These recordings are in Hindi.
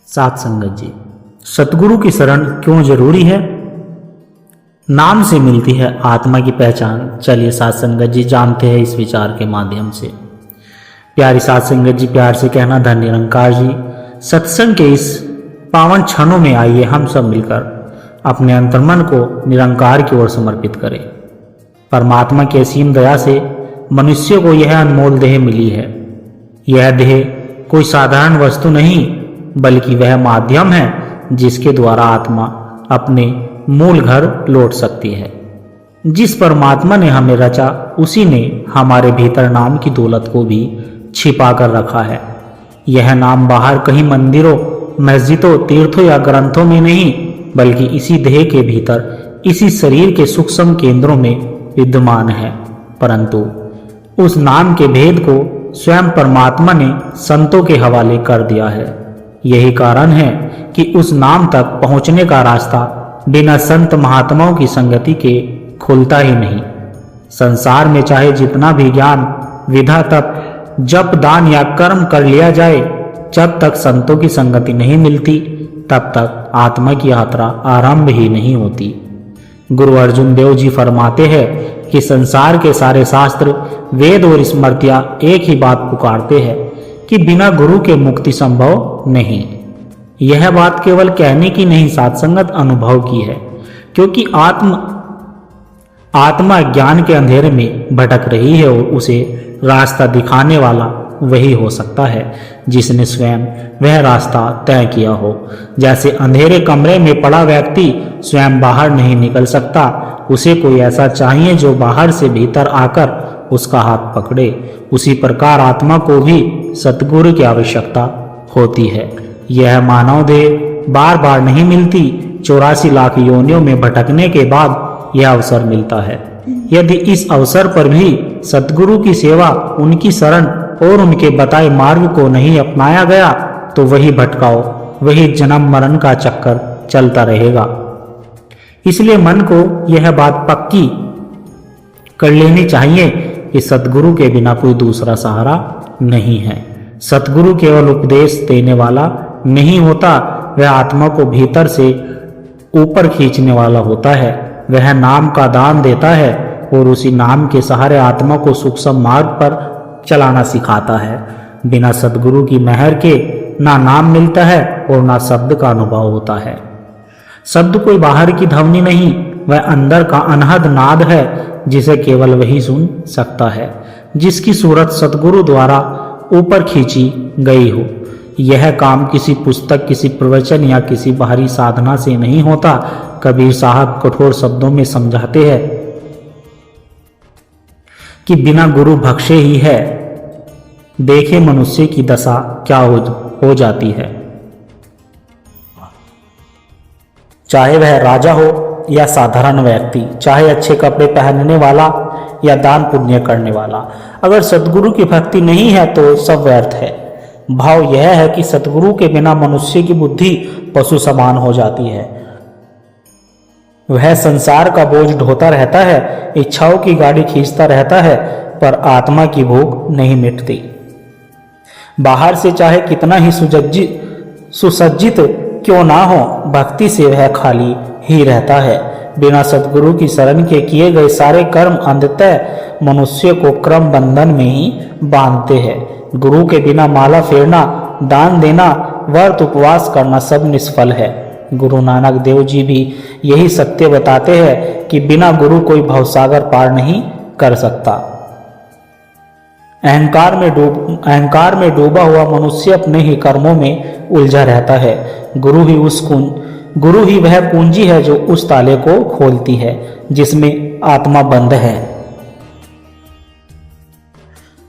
सात संगत जी, सतगुरु की शरण क्यों जरूरी है? नाम से मिलती है आत्मा की पहचान। चलिए सात संगत जी जानते हैं इस विचार के माध्यम से। प्यारी सात संगत जी, प्यार से कहना धन निरंकार जी, सत्संग के इस पावन क्षणों में आइए हम सब मिलकर अपने अंतर्मन को निरंकार की ओर समर्पित करें। परमात्मा की असीम दया से मनुष्य को यह अनमोल देह मिली है। यह देह कोई साधारण वस्तु नहीं, बल्कि वह माध्यम है जिसके द्वारा आत्मा अपने मूल घर लौट सकती है। जिस परमात्मा ने हमें रचा, उसी ने हमारे भीतर नाम की दौलत को भी छिपा कर रखा है। यह नाम बाहर कहीं मंदिरों, मस्जिदों, तीर्थों या ग्रंथों में नहीं, बल्कि इसी देह के भीतर, इसी शरीर के सूक्ष्म केंद्रों में विद्यमान है। परंतु उस नाम के भेद को स्वयं परमात्मा ने संतों के हवाले कर दिया है। यही कारण है कि उस नाम तक पहुंचने का रास्ता बिना संत महात्माओं की संगति के खुलता ही नहीं। संसार में चाहे जितना भी ज्ञान, विधा, तप, जप, दान या कर्म कर लिया जाए, जब तक संतों की संगति नहीं मिलती, तब तक आत्मा की यात्रा आरंभ ही नहीं होती। गुरु अर्जुन देव जी फरमाते हैं कि संसार के सारे शास्त्र, वेद और स्मृतियां एक ही बात पुकारते हैं कि बिना गुरु के मुक्ति संभव नहीं। यह बात केवल कहने की नहीं, सात्संगत अनुभव की है, क्योंकि आत्मा ज्ञान के अंधेरे में भटक रही है और उसे रास्ता दिखाने वाला वही हो सकता है जिसने स्वयं वह रास्ता तय किया हो। जैसे अंधेरे कमरे में पड़ा व्यक्ति स्वयं बाहर नहीं निकल सकता, उसे कोई ऐसा चाहिए जो बाहर से भीतर आकर उसका हाथ पकड़े। उसी प्रकार आत्मा को भी सतगुरु की आवश्यकता होती है। यह मानव देह बार बार नहीं मिलती, 84 लाख योनियों में भटकने के बाद यह अवसर मिलता है। यदि इस अवसर पर भी सतगुरु की सेवा, उनकी शरण और उनके बताए मार्ग को नहीं अपनाया गया, तो वही भटकाओ, वही जन्म मरण का चक्कर चलता रहेगा। इसलिए मन को यह बात पक्की कर लेनी चाहिए कि सतगुरु के बिना कोई दूसरा सहारा नहीं है। सतगुरु केवल उपदेश देने वाला नहीं होता, वह आत्मा को भीतर से ऊपर खींचने वाला होता है। वह नाम का दान देता है और उसी नाम के सहारे आत्मा को सूक्ष्म मार्ग पर चलाना सिखाता है। बिना सतगुरु की मेहर के ना नाम मिलता है और ना शब्द का अनुभव होता है। शब्द कोई बाहर की ध्वनि नहीं, वह अंदर का अनहद नाद है जिसे केवल वही सुन सकता है जिसकी सूरत सतगुरु द्वारा ऊपर खींची गई हो। यह काम किसी पुस्तक, किसी प्रवचन या किसी बाहरी साधना से नहीं होता। कबीर साहब कठोर शब्दों में समझाते हैं कि बिना गुरु भक्षे ही है, देखे मनुष्य की दशा क्या हो जाती है। चाहे वह राजा हो या साधारण व्यक्ति, चाहे अच्छे कपड़े पहनने वाला या दान पुण्य करने वाला, अगर सतगुरु की भक्ति नहीं है तो सब व्यर्थ है। भाव यह है कि सतगुरु के बिना मनुष्य की बुद्धि पशु समान हो जाती है। वह संसार का बोझ ढोता रहता है, इच्छाओं की गाड़ी खींचता रहता है, पर आत्मा की भूख नहीं मिटती। बाहर से चाहे कितना ही सुसज्जित क्यों ना हो, भक्ति से वह खाली ही रहता है। बिना सतगुरु की शरण के किए गए सारे कर्म अंततः मनुष्य को क्रम बंधन में ही बांधते हैं। गुरु के बिना माला फेरना, दान देना, व्रत उपवास करना सब निष्फल है। गुरु नानक देव जी भी यही सत्य बताते हैं कि बिना गुरु कोई भवसागर पार नहीं कर सकता। अहंकार में डूबा हुआ मनुष्य अपने ही कर्मों में उलझा रहता है। गुरु ही वह कुंजी है जो उस ताले को खोलती है जिसमें आत्मा बंद है।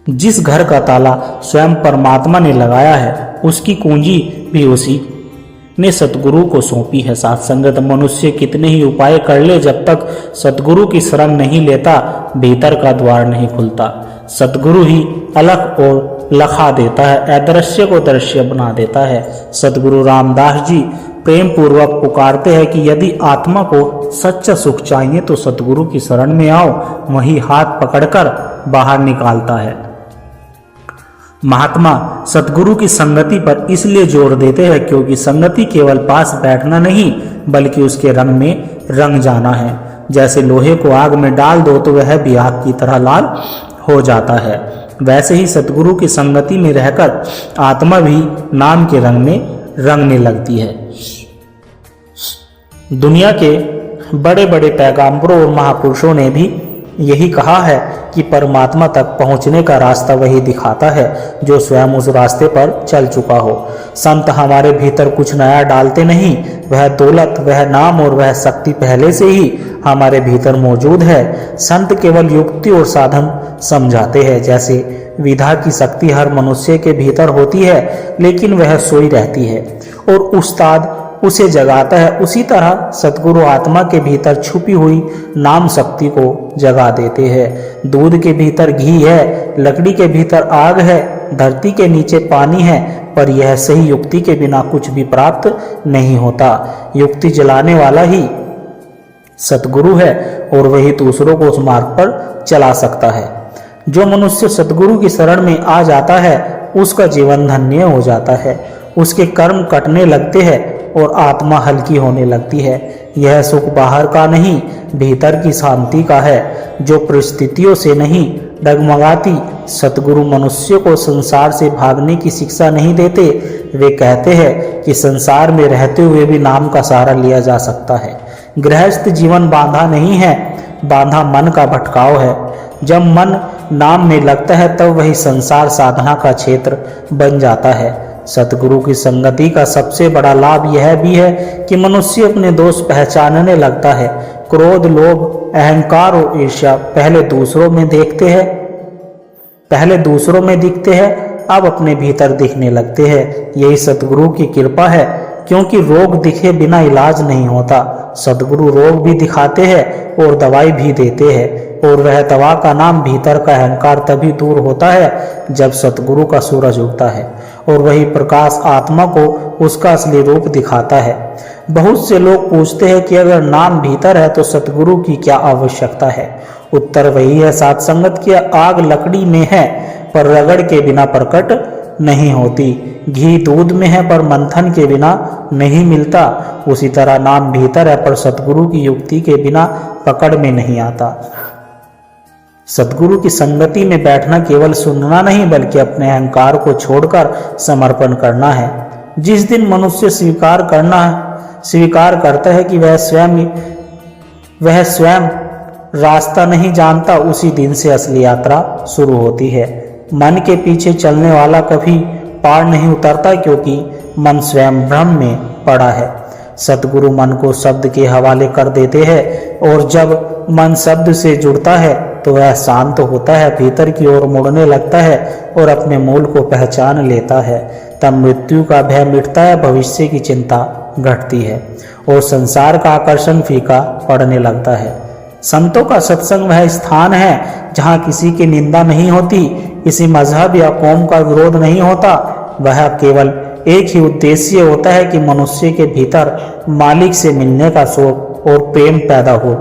जिस घर का ताला स्वयं परमात्मा ने लगाया है, उसकी कुंजी भी उसी ने सतगुरु को सौंपी है। साथ संगत मनुष्य कितने ही उपाय कर ले, जब तक सतगुरु की शरण नहीं लेता, भीतर का द्वार नहीं खुलता। सतगुरु ही अलख और लखा देता है, अदृश्य को दृश्य बना देता है। सतगुरु रामदास जी प्रेम पूर्वक पुकारते हैं कि यदि आत्मा को सच्चा सुख चाहिए तो सतगुरु की शरण में आओ, वही हाथ पकड़कर बाहर निकालता है। महात्मा सतगुरु की संगति पर इसलिए जोर देते हैं क्योंकि संगति केवल पास बैठना नहीं बल्कि उसके रंग में रंग जाना है। जैसे लोहे को आग में डाल दो तो वह भी आग की तरह लाल हो जाता है, वैसे ही सतगुरु की संगति में रहकर आत्मा भी नाम के रंग में रंगने लगती है। दुनिया के बड़े बड़े पैगंबरों और महापुरुषों ने भी यही कहा है कि परमात्मा तक पहुंचने का रास्ता वही दिखाता है जो स्वयं उस रास्ते पर चल चुका हो। संत हमारे भीतर कुछ नया डालते नहीं, वह दौलत, वह नाम और वह शक्ति पहले से ही हमारे भीतर मौजूद है। संत केवल युक्ति और साधन समझाते हैं। जैसे विधा की शक्ति हर मनुष्य के भीतर होती है लेकिन वह सोई रहती है और उस्ताद उसे जगाता है, उसी तरह सतगुरु आत्मा के भीतर छुपी हुई नाम शक्ति को जगा देते हैं। दूध के भीतर घी है, लकड़ी के भीतर आग है, धरती के नीचे पानी है, पर यह सही युक्ति के बिना कुछ भी प्राप्त नहीं होता। युक्ति जलाने वाला ही सतगुरु है और वही दूसरों को उस मार्ग पर चला सकता है। जो मनुष्य सतगुरु की शरण में आ जाता है उसका जीवन धन्य हो जाता है, उसके कर्म कटने लगते हैं और आत्मा हल्की होने लगती है। यह सुख बाहर का नहीं, भीतर की शांति का है जो परिस्थितियों से नहीं डगमगाती। सतगुरु मनुष्य को संसार से भागने की शिक्षा नहीं देते, वे कहते हैं कि संसार में रहते हुए भी नाम का सहारा लिया जा सकता है। गृहस्थ जीवन बांधा नहीं है, बांधा मन का भटकाव है। जब मन नाम में लगता है तब वही संसार साधना का क्षेत्र बन जाता है। सतगुरु की संगति का सबसे बड़ा लाभ यह भी है कि मनुष्य अपने दोष पहचानने लगता है। क्रोध, लोभ, अहंकार और ईर्ष्या पहले दूसरों में दिखते हैं, अब अपने भीतर दिखने लगते हैं। यही सतगुरु की कृपा है, क्योंकि रोग दिखे बिना इलाज नहीं होता। सतगुरु रोग भी दिखाते हैं और दवाई भी देते हैं, और वह दवा का नाम भीतर का अहंकार तभी दूर होता है जब सतगुरु का सूरज उगता है और वही प्रकाश आत्मा को उसका असली रूप दिखाता है। बहुत से लोग पूछते हैं कि अगर नाम भीतर है तो सतगुरु की क्या आवश्यकता है। उत्तर वही है, साथ संगत की आग लकड़ी में है पर रगड़ के बिना प्रकट नहीं होती। घी दूध में है पर मंथन के बिना नहीं मिलता। उसी तरह नाम भीतर है पर सतगुरु की युक्ति के बिना पकड़ में नहीं आता। सतगुरु की संगति में बैठना केवल सुनना नहीं बल्कि अपने अहंकार को छोड़कर समर्पण करना है। जिस दिन मनुष्य स्वीकार करता है कि वह स्वयं रास्ता नहीं जानता, उसी दिन से असली यात्रा शुरू होती है। मन के पीछे चलने वाला कभी पार नहीं उतरता क्योंकि मन स्वयं भ्रम में पड़ा है। सतगुरु मन को शब्द के हवाले कर देते हैं और जब मन शब्द से जुड़ता है तो वह शांत होता है, भीतर की ओर मुड़ने लगता है और अपने मूल को पहचान लेता है। तब मृत्यु का भय मिटता है, भविष्य की चिंता घटती है और संसार का आकर्षण फीका पड़ने लगता है। संतों का सत्संग वह स्थान है जहाँ किसी की निंदा नहीं होती, किसी मजहब या कौम का विरोध नहीं होता। वह केवल एक ही उद्देश्य होता है कि मनुष्य के भीतर मालिक से मिलने का शौक और प्रेम पैदा हो।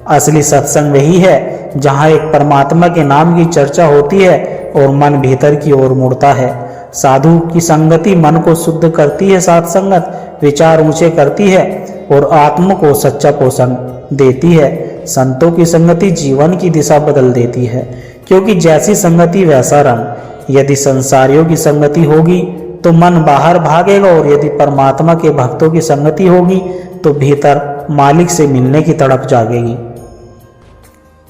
असली सत्संग वही है जहाँ एक परमात्मा के नाम की चर्चा होती है और मन भीतर की ओर मुड़ता है। साधु की संगति मन को शुद्ध करती है, साथ संगत विचार ऊंचे करती है और आत्मा को सच्चा पोषण देती है। संतों की संगति जीवन की दिशा बदल देती है, क्योंकि जैसी संगति वैसा रंग। यदि संसारियों की संगति होगी तो मन बाहर भागेगा और यदि परमात्मा के भक्तों की संगति होगी तो भीतर मालिक से मिलने की तड़प जागेगी।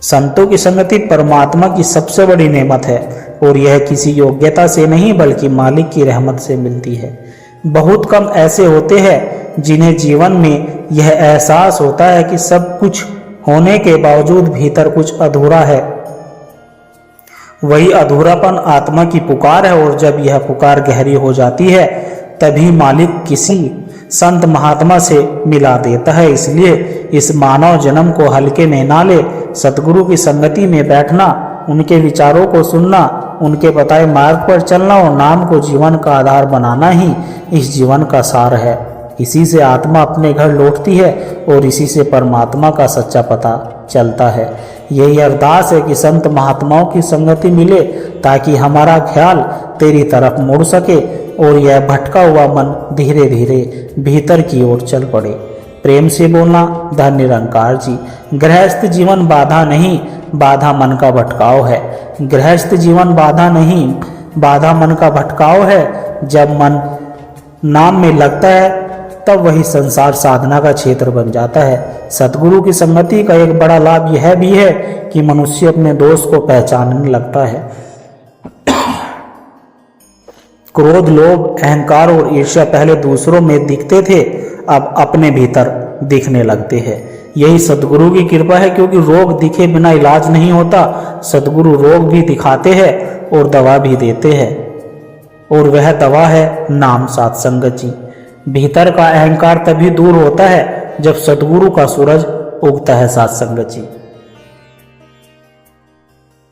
संतों की संगति परमात्मा की सबसे बड़ी नेमत है और यह किसी योग्यता से नहीं बल्कि मालिक की रहमत से मिलती है। बहुत कम ऐसे होते हैं जिन्हें जीवन में यह एहसास होता है कि सब कुछ होने के बावजूद भीतर कुछ अधूरा है। वही अधूरापन आत्मा की पुकार है और जब यह पुकार गहरी हो जाती है तभी मालिक किसी संत महात्मा से मिला देता है। इसलिए इस मानव जन्म को हल्के में ना ले। सतगुरु की संगति में बैठना, उनके विचारों को सुनना, उनके बताए मार्ग पर चलना और नाम को जीवन का आधार बनाना ही इस जीवन का सार है। इसी से आत्मा अपने घर लौटती है और इसी से परमात्मा का सच्चा पता चलता है। यही अरदास है कि संत महात्माओं की संगति मिले ताकि हमारा ख्याल तेरी तरफ मुड़ सके और यह भटका हुआ मन धीरे धीरे भीतर की ओर चल पड़े। प्रेम से बोलना धन निरंकार जी। गृहस्थ जीवन बाधा नहीं, बाधा मन का भटकाव है। गृहस्थ जीवन बाधा नहीं, बाधा मन का भटकाव है। जब मन नाम में लगता है तब वही संसार साधना का क्षेत्र बन जाता है। सतगुरु की संगति का एक बड़ा लाभ यह भी है कि मनुष्य अपने दोष को पहचानने लगता है। क्रोध, लोभ, अहंकार और ईर्ष्या पहले दूसरों में दिखते थे, अब अपने भीतर दिखने लगते हैं। यही सतगुरु की कृपा है, क्योंकि रोग दिखे बिना इलाज नहीं होता। सतगुरु रोग भी दिखाते हैं और दवा भी देते हैं, और वह दवा है नाम साध संगत जी। भीतर का अहंकार तभी दूर होता है जब सतगुरु का सूरज उगता है। साध संगत जी,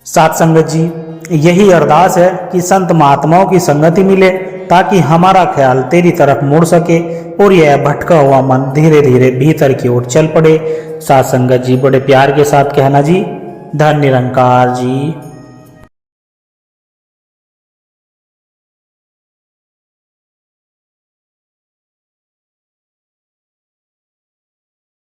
साध संगत जी, यही अरदास है कि संत महात्माओं की संगति मिले ताकि हमारा ख्याल तेरी तरफ मुड़ सके और यह भटका हुआ मन धीरे धीरे भीतर की ओर चल पड़े। साध संगत जी, बड़े प्यार के साथ कहना जी। धन निरंकार जी।